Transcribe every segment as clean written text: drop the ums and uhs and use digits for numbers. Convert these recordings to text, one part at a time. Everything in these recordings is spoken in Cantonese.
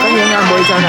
跟影啊，每張啊。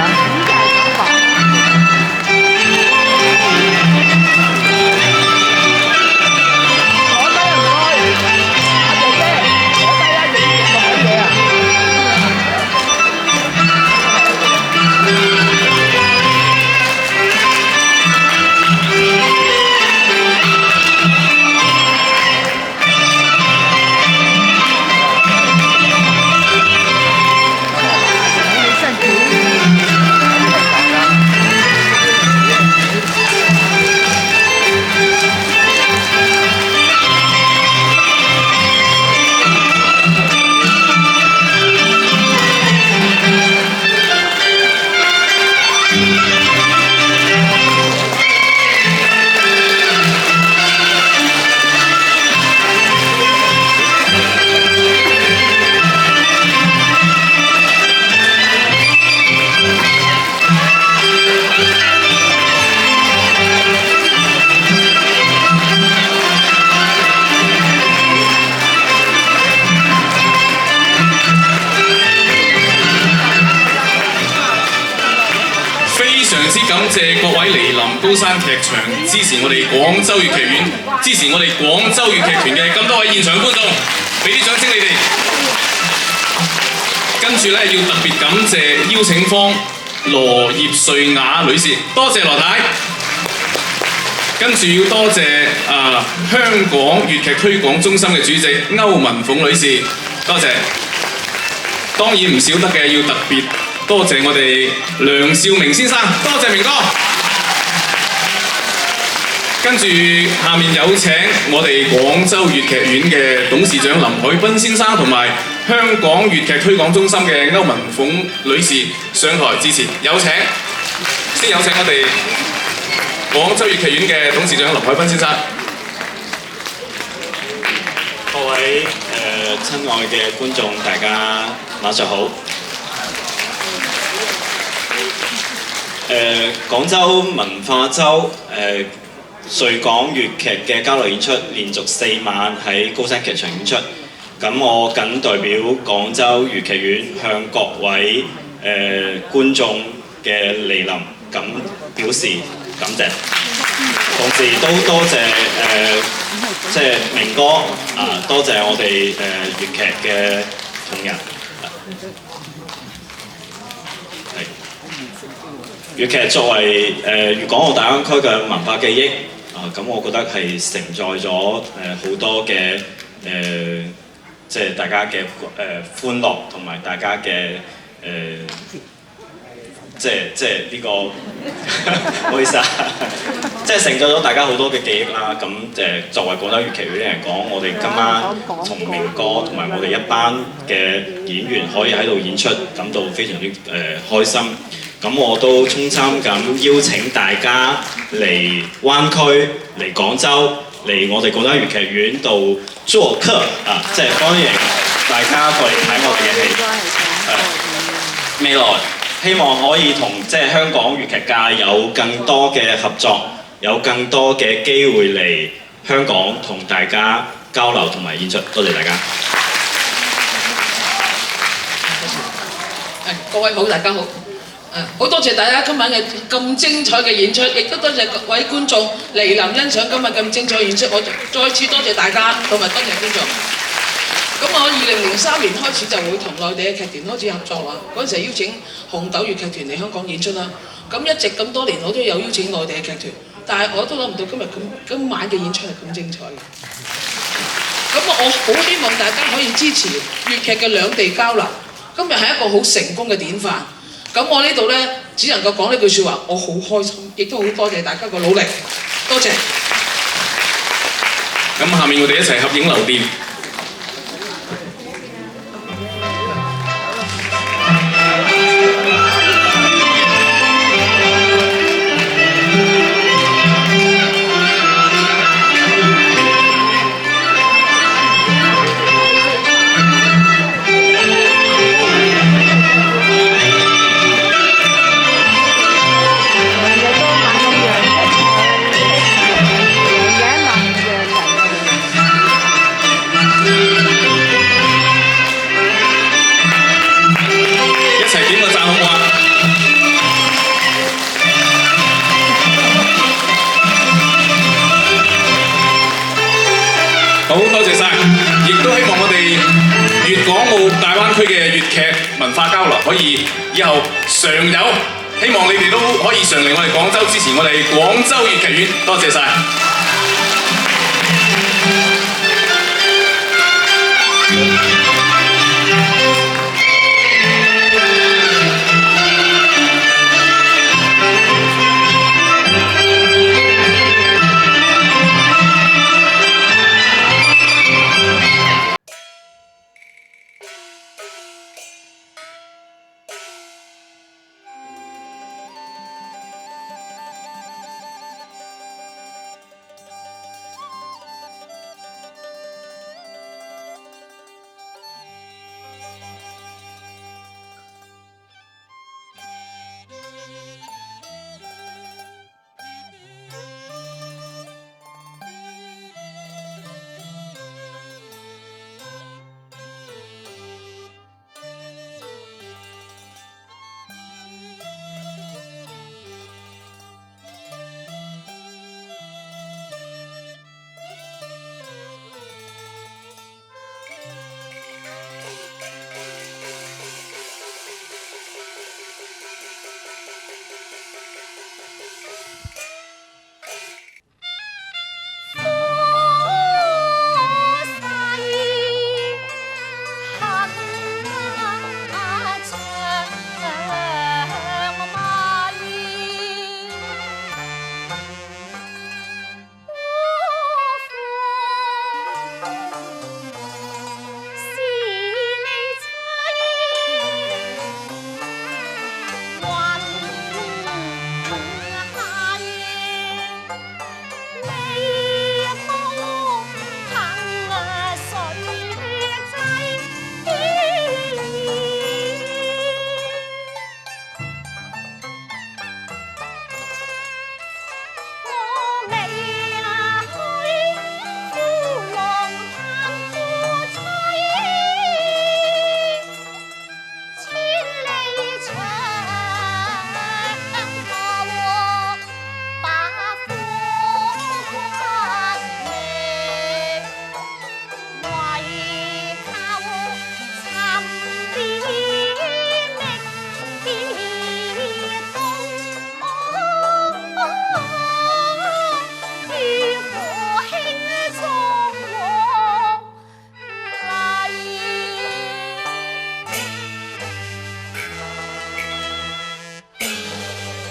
感謝各位嚟臨高山劇場支持我哋廣州粵劇院，支持我哋廣州粵劇團嘅咁多位現場觀眾，俾啲掌聲你哋。跟住咧要特別感謝邀請方羅葉瑞雅女士，多謝羅太。跟住要多謝香港粵劇推廣中心嘅主席歐文鳳女士，多謝。當然唔少得嘅要特別多謝我哋梁少明先生，多謝明哥。跟住下面有請我哋廣州粵劇院嘅董事長林海濱先生同埋香港粵劇推廣中心嘅歐文鳳女士上台致辭。有請，先有請我哋廣州粵劇院嘅董事長林海濱先生。各位親愛嘅觀眾，大家晚上好。廣州文化周穗港粵劇嘅交流演出，連續4晚喺高山劇場演出。咁我謹代表廣州粵劇院向各位觀眾嘅嚟臨咁表示感謝，同時都多謝即係明哥多謝我哋粵劇嘅同仁。粵劇作為粵港澳大灣區嘅文化記憶，咁我覺得係承載咗好多嘅即係大家嘅歡樂同埋大家嘅即係呢個唔好意思啊，即係承載咗大家好多嘅記憶啦。咁作為廣州粵劇院嚟講，我哋今晚同明哥同埋我哋一班嘅演員可以喺度演出，感到非常之開心。咁我都衷心咁邀請大家嚟灣區、嚟廣州、嚟我哋廣州粵劇院度做客即係歡迎大家過嚟睇我哋嘅戲。未來希望可以同即係香港粵劇界有更多嘅合作，有更多嘅機會嚟香港同大家交流同埋演出。多謝大家。各位好，大家好。好多謝大家今晚嘅咁精彩嘅演出，亦都多謝各位觀眾嚟臨欣賞今日咁精彩嘅演出。我再次多謝大家，同埋多謝觀眾。咁我2003年開始就會同內地嘅劇團開始合作啦。嗰陣時邀請紅豆粵劇團嚟香港演出啦。咁一直咁多年我都有邀請內地嘅劇團，但係我都諗唔到今晚嘅演出係咁精彩嘅。咁我好希望大家可以支持粵劇嘅兩地交流。今日係一個好成功嘅典範。咁我呢度呢，只能夠講呢句説話，我好開心，亦都好多謝大家嘅努力，多謝。咁下面我哋一齊合影留念。好多謝晒，亦都希望我哋粵港澳大灣區嘅粵劇文化交流可以以後常有，希望你哋都可以常嚟我哋廣州支持我哋廣州粵劇院，多謝晒。